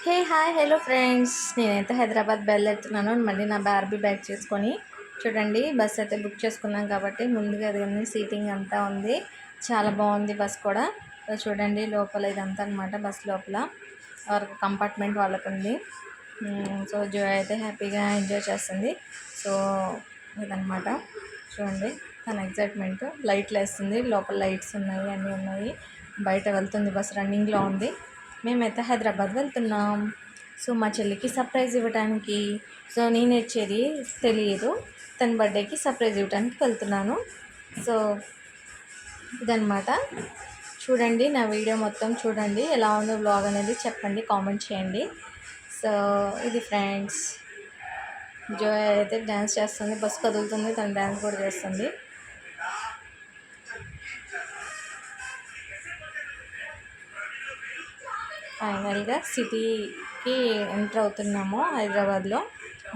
Hey hi hello friends, నేనైతే హైదరాబాద్ బయలుదేరుతున్నాను. మళ్ళీ నా బార్బీ బ్యాగ్ చేసుకొని చూడండి. బస్ అయితే బుక్ చేసుకున్నాం కాబట్టి ముందుగా అది సీటింగ్ అంతా ఉంది. చాలా బాగుంది బస్ కూడా. చూడండి లోపల ఇదంతా అనమాట. బస్ లోపల వరకు కంపార్ట్మెంట్ వాళ్ళకు ఉంది. సో జోయ్ అయితే హ్యాపీగా ఎంజాయ్ చేస్తుంది. సో ఇదనమాట చూడండి తన ఎగ్జైట్మెంట్. లైట్లు వేస్తుంది, లోపల లైట్స్ ఉన్నాయి, అన్నీ ఉన్నాయి. బయట వెళ్తుంది బస్, రన్నింగ్లో ఉంది. మేమైతే హైదరాబాద్ వెళ్తున్నాం. సో మా చెల్లికి సర్ప్రైజ్ ఇవ్వడానికి. సో నేను ఇచ్చేది తెలియదు, తన బర్త్డేకి సర్ప్రైజ్ ఇవ్వడానికి వెళ్తున్నాను. సో ఇదనమాట. చూడండి నా వీడియో మొత్తం చూడండి. ఎలా ఉందో వ్లాగ్ అనేది చెప్పండి, కామెంట్ చేయండి. సో ఇది ఫ్రెండ్స్, జోయ్ అయితే డ్యాన్స్ చేస్తుంది. బస్ కదులుతుంది, తను డ్యాన్స్ కూడా చేస్తుంది. ఫైనల్గా సిటీకి ఎంటర్ అవుతున్నాము హైదరాబాద్లో.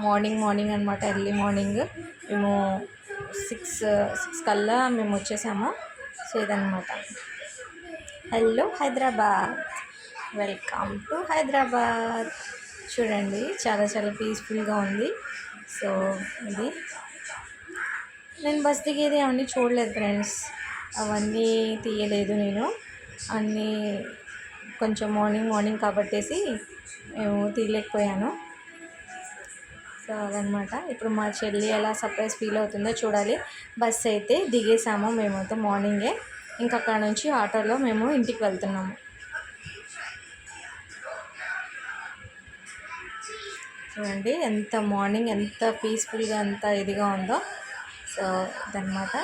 మార్నింగ్ అనమాట, ఎర్లీ మార్నింగ్. మేము సిక్స్ కల్లా మేము వచ్చేసాము. సో ఇదనమాట. Hello Hyderabad, welcome to Hyderabad. చూడండి చాలా చాలా పీస్ఫుల్గా ఉంది. సో ఇది నేను బస్ దిగేది అవన్నీ చూడలేదు ఫ్రెండ్స్, అవన్నీ తీయలేదు నేను. అన్నీ కొంచెం మార్నింగ్ కాబట్టేసి మేము తీయలేకపోయాను. సో అదనమాట. ఇప్పుడు మా చెల్లి ఎలా సర్ప్రైజ్ ఫీల్ అవుతుందో చూడాలి. బస్ అయితే దిగేసాము మేమైతే మార్నింగే. ఇంకా అక్కడ నుంచి ఆటోలో మేము ఇంటికి వెళ్తున్నాము. చూడండి ఎంత మార్నింగ్, ఎంత పీస్ఫుల్గా, ఎంత ఇదిగా ఉందో. సో ఇదనమాట.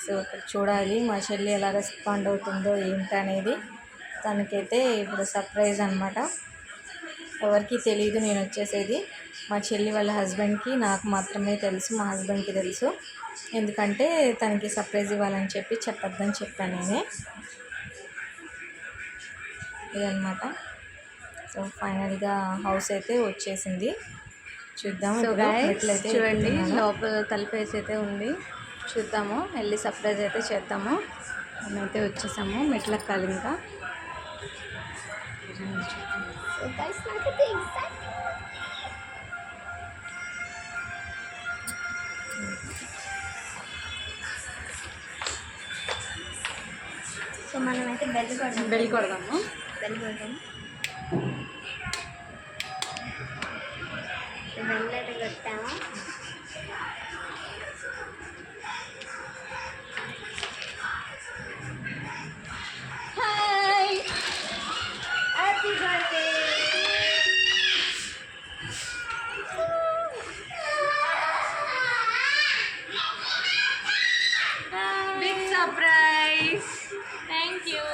సో ఇక్కడ చూడాలి మా చెల్లి ఎలా రెస్పాండ్ అవుతుందో ఏంటనేది. తనకైతే ఇప్పుడు సర్ప్రైజ్ అనమాట. ఎవరికి తెలియదు నేను వచ్చేసేది. మా చెల్లి వాళ్ళ హస్బెండ్కి, నాకు మాత్రమే తెలుసు, మా హస్బెండ్కి తెలుసు. ఎందుకంటే తనకి సర్ప్రైజ్ ఇవ్వాలని చెప్పొద్దని చెప్పాను నేనే. ఇదనమాట. సో ఫైనల్గా హౌస్ అయితే వచ్చేసింది. చూద్దాం. సో గైస్ చూడండి, లోపల తలుపేసి అయితే ఉంది. చూద్దాము, వెళ్ళి సర్ప్రైజ్ అయితే చేద్దాము. మేమైతే వచ్చేసాము, మెట్లెక్కాలి ఇంకా. సో మనమైతే బెల్ కొడదాము. బెల్ కొడదాము. బెల్ అయితే కొట్టాము. Hi, happy birthday. Big surprise. Thank you.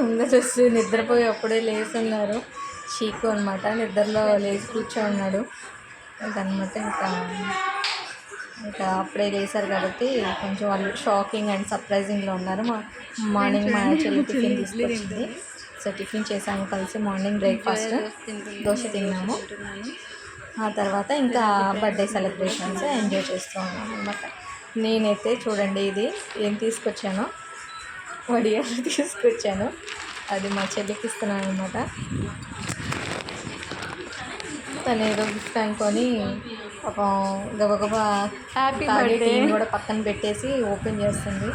అందరూ వచ్చి నిద్రపోయి అప్పుడే లేస్తున్నారు. చీకు అనమాట, నిద్రలో లేచి కూర్చోన్నాడు. అనమాట. ఇంకా అప్పుడే లేసారు కాబట్టి కొంచెం వాళ్ళు షాకింగ్ అండ్ సర్ప్రైజింగ్లో ఉన్నారు. మార్నింగ్ మా చెల్లి టిఫిన్ తీసుకొచ్చింది. సో టిఫిన్ చేసాము కలిసి. మార్నింగ్ బ్రేక్ఫాస్ట్ దోశ తిన్నాము. ఆ తర్వాత ఇంకా బర్త్డే సెలబ్రేషన్స్ ఎంజాయ్ చేస్తూ ఉన్నాము అనమాట. నేనైతే చూడండి ఇది ఏం తీసుకొచ్చానో, వడియాలు తీసుకొచ్చాను. అది మా చెల్లికి ఇస్తున్నాను అనమాట. తను ఏదో గిఫ్ట్ అనుకొని పాపం గబగబా హ్యాపీ బర్త్డే కూడా పక్కన పెట్టేసి ఓపెన్ చేస్తుంది.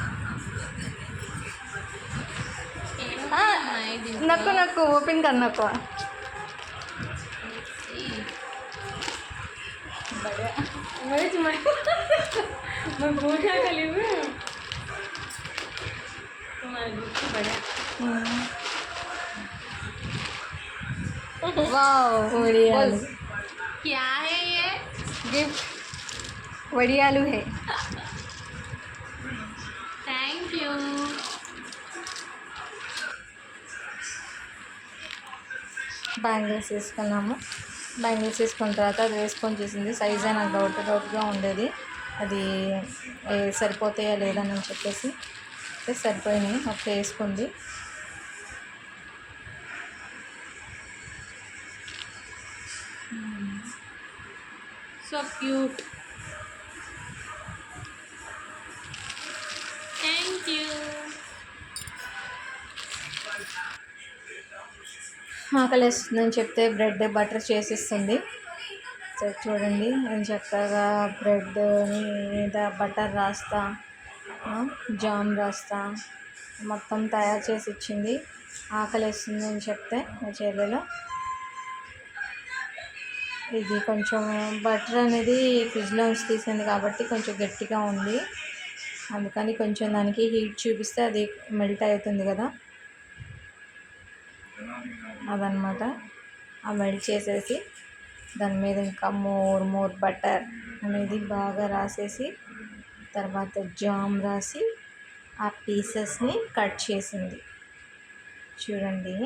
నక్కు ఓపెన్ కర్ నక్కు. पूछा कली में तुम्हारे गिफ्ट बढ़िया. वाओ, वड़ियालू. क्या है ये गिफ्ट? वड़ियालू है. Thank you. బ్యాంగిల్స్ తీసుకున్నాము. బ్యాంగిల్స్ తీసుకున్న తర్వాత అది వేసుకొని చూసింది. సైజే నాకు డౌట్గా ఉండేది, అది సరిపోతాయా లేదని చెప్పేసి. సరిపోయినాయి, ఒకటి వేసుకుంది. So cute. Thank you. ఆకలేస్తుందని చెప్తే బ్రెడ్ బటర్ చేసిస్తుంది. సో చూడండి నేను చక్కగా బ్రెడ్ మీద బటర్ రాస్తా, జామ్ రాస్తా మొత్తం తయారు చేసి ఇచ్చింది. ఆకలేస్తుందని చెప్తే మా చెల్లెలు. ఇది కొంచెం బటర్ అనేది ఫ్రిడ్జ్లో నుంచి తీసింది కాబట్టి కొంచెం గట్టిగా ఉంది, అందుకని కొంచెం దానికి హీట్ చూపిస్తే అది మెల్ట్ అవుతుంది కదా, అదనమాట. ఆ మెల్ట్ చేసేసి దాని మీద ఇంకా మోర్ బటర్ అనేది బాగా రాసేసి తర్వాత జామ్ రాసి ఆ పీసెస్ని కట్ చేసింది. చూడండి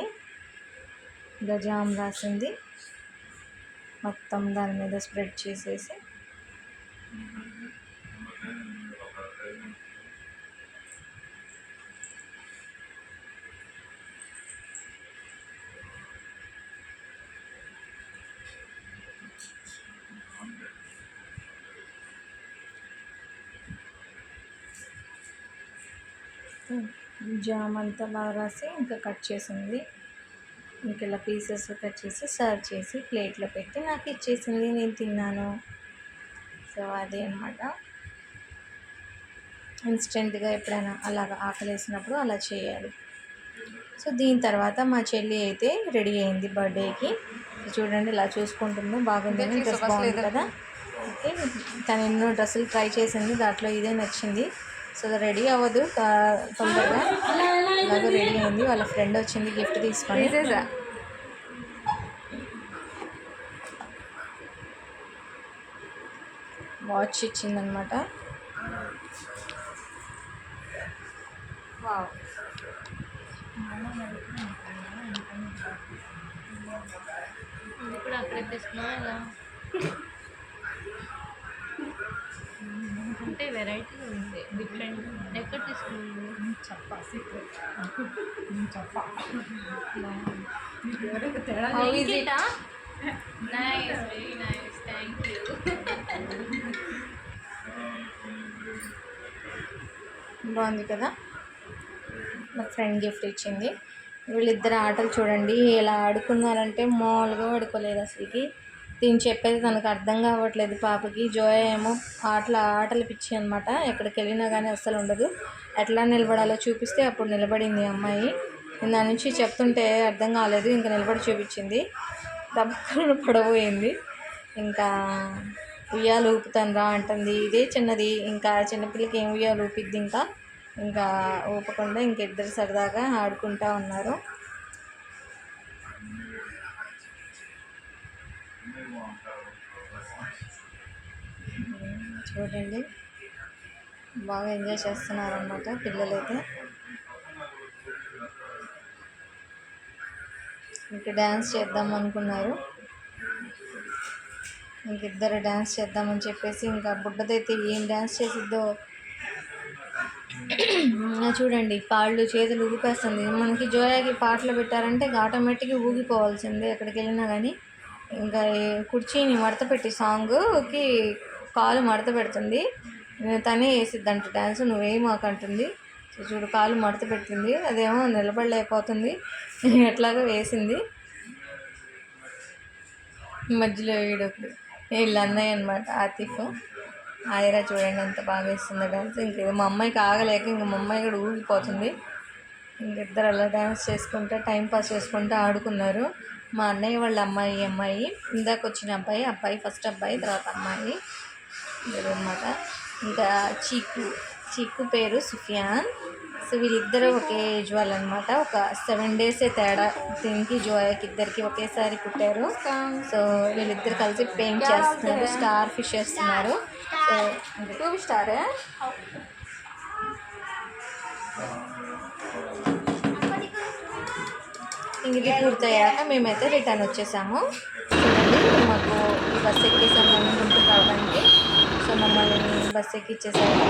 ఇలా జామ్ రాసింది మొత్తం దాని మీద స్ప్రెడ్ చేసేసి జామ్ అంతా బాగా రాసి ఇంకా కట్ చేసింది. ఇంక ఇలా పీసెస్ కట్ చేసి సర్వ్ చేసి ప్లేట్లో పెట్టి నాకు ఇచ్చేసింది, నేను తిన్నాను. సో అదే అనమాట. ఇన్స్టెంట్గా ఎప్పుడైనా అలాగ ఆకలేసినప్పుడు అలా చేయాలి. సో దీని తర్వాత మా చెల్లి అయితే రెడీ అయింది బర్త్డేకి. చూడండి ఇలా చూసుకుంటుందో బాగుంది, డ్రెస్ బాగుంది కదా. ఓకే, తను ఎన్నో డ్రెస్సులు ట్రై చేసింది, దాంట్లో ఇదే నచ్చింది. సో రెడీ అవ్వదు తొందరగా, అలాగే రెడీ అయింది. వాళ్ళ ఫ్రెండ్ వచ్చింది గిఫ్ట్ తీసుకొని, వాచ్ ఇచ్చిందనమాట. ఇప్పుడు అక్కడే తీసుకున్నావా ఎలా అంటే వెరైటీ ఉంది, డిఫరెంట్. ఎక్కడ తీసుకున్నాను చెప్పా సీక్రెట్ చెప్పా. Nice, very nice, thank you. బాగుంది కదా. మా ఫ్రెండ్ గిఫ్ట్ ఇచ్చింది. వీళ్ళిద్దరు ఆటలు చూడండి ఎలా ఆడుకున్నారంటే మామూలుగా ఆడుకోలేదు అసలుకి. దీన్ని చెప్పేది తనకు అర్థం కావట్లేదు పాపకి. జోయ ఏమో ఆటలు పిచ్చి అనమాట, ఎక్కడికి వెళ్ళినా కానీ అస్సలు ఉండదు. ఎట్లా నిలబడాలో చూపిస్తే అప్పుడు నిలబడింది అమ్మాయి. దాని నుంచి చెప్తుంటే అర్థం కాలేదు, ఇంకా నిలబడి చూపించింది, దెబ్బలు పడబోయింది. ఇంకా ఉయ్యాలు ఊపుతాను రా అంటుంది, ఇదే చిన్నది. ఇంకా చిన్నపిల్లకి ఏం ఉయ్యాలు ఊపిద్ది, ఇంకా ఊపకుండా ఇంకిద్దరు సరదాగా ఆడుకుంటూ ఉన్నారు. చూడండి బాగా ఎంజాయ్ చేస్తున్నారు అన్నమాట పిల్లలైతే. ఇంక డ్యాన్స్ చేద్దాం అనుకున్నారు, ఇంకిద్దరు డ్యాన్స్ చేద్దామని చెప్పేసి ఇంకా బుడ్డదైతే ఏం డ్యాన్స్ చేసిద్దో చూడండి, కాళ్ళు చేతులు ఊపేస్తుంది. మనకి జోయాకి పాటలు పెట్టారంటే ఆటోమేటిక్గా ఊగిపోవాల్సిందే ఎక్కడికి వెళ్ళినా కానీ. ఇంకా కుర్చీని మడత పెట్టి సాంగ్కి కాలు మడత పెడుతుంది, తనే వేసిద్దంట డ్యాన్స్, నువ్వేం మాకంటుంది. సో చూడు కాలు మడత పెట్టింది, అదేమో నిలబడలేకపోతుంది, ఎట్లాగో వేసింది. మధ్యలో వీడొకడు వీళ్ళు అన్నయ్య అనమాట, ఆతిఫ్ ఆయరా. చూడండి ఎంత బాగా వేస్తుంది డ్యాన్స్. ఇంకేదో మా అమ్మాయికి ఆగలేక ఇంక మా అమ్మాయి కూడా ఊగిపోతుంది. ఇంకిద్దరు అలా డ్యాన్స్ చేసుకుంటూ టైంపాస్ చేసుకుంటూ ఆడుకున్నారు. మా అన్నయ్య వాళ్ళ అమ్మాయి ఇందాక వచ్చిన అబ్బాయి ఫస్ట్ అబ్బాయి, తర్వాత అమ్మాయి ఇదనమాట. ఇంకా చీకు పేరు సుఫియాన్. సో వీళ్ళిద్దరూ ఒకే ఏజ్ వాళ్ళు అనమాట. ఒక 7 days తేడా దీనికి జోయాకి ఇద్దరికి ఒకేసారి పుట్టారు. సో వీళ్ళిద్దరు కలిసి పెయింట్ చేస్తున్నారు, స్టార్ ఫిష్ చేస్తున్నారు. సో 2 స్టారే. ఇంక ఇది పూర్తయ్యాక మేమైతే రిటర్న్ వచ్చేసాము. చూడండి మాకు ఈ బస్సు ఎక్కేసాము గుంటూరు రావడానికి. సో మమ్మల్ని బస్సు ఎక్కిచ్చేసాము.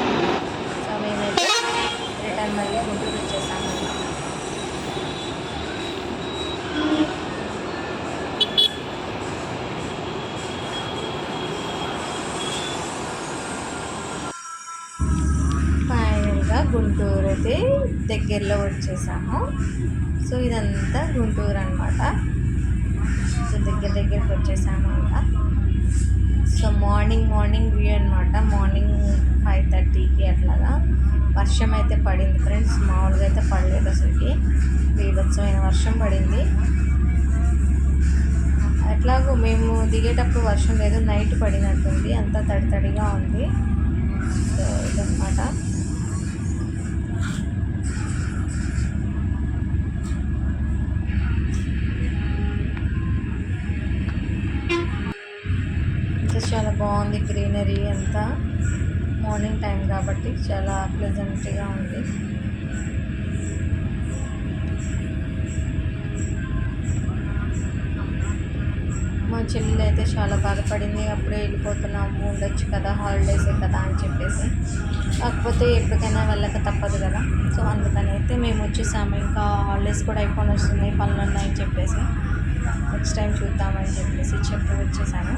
సో మేమైతే రిటర్న్ మళ్ళీ గుంటూరు వచ్చేసాము. ఫైనల్గా గుంటూరు అయితే దగ్గరలో వచ్చేసాము. సో ఇదంతా గుంటూరు అనమాట. సో దగ్గరికి వచ్చేసాము ఇంకా. సో మార్నింగ్ వ్యూ అనమాట. మార్నింగ్ 5:30కి అట్లాగా వర్షం అయితే పడింది ఫ్రెండ్స్. మామూలుగా అయితే పడలేదు, అసలుకి బీభత్సమైన వర్షం పడింది. ఎట్లాగో మేము దిగేటప్పుడు వర్షం లేదు, నైట్ పడినట్టుంది, అంతా తడిగా ఉంది. సో ఇదన్నమాట. చాలా బాగుంది గ్రీనరీ అంతా. మార్నింగ్ టైం కాబట్టి చాలా ప్లెజెంట్గా ఉంది. మా చెల్లెలు అయితే చాలా బాధపడింది, అప్పుడే వెళ్ళిపోతున్నాము, ఉండొచ్చు కదా, హాలిడేసే కదా అని చెప్పేసి. కాకపోతే ఎప్పటికైనా వెళ్ళక తప్పదు కదా. సో అందుకని అయితే మేము వచ్చేసాము. ఇంకా హాలిడేస్ కూడా అయిపోయి వస్తున్నాయి, పనులు ఉన్నాయని చెప్పేసి నెక్స్ట్ టైం చూద్దామని చెప్పేసి చెప్పి వచ్చేసాను.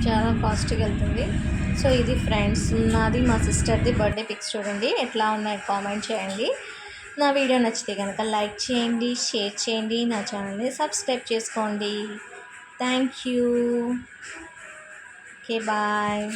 చాలా ఫాస్ట్గా వెళ్తుంది. సో ఇది ఫ్రెండ్స్, నాది మా సిస్టర్ది బర్త్డే పిక్స్ చూడండి ఎట్లా ఉన్నాయి, కామెంట్ చేయండి. నా వీడియో నచ్చితే కనుక లైక్ చేయండి, షేర్ చేయండి, నా ఛానల్ని సబ్స్క్రైబ్ చేసుకోండి. Thank you. Okay, bye.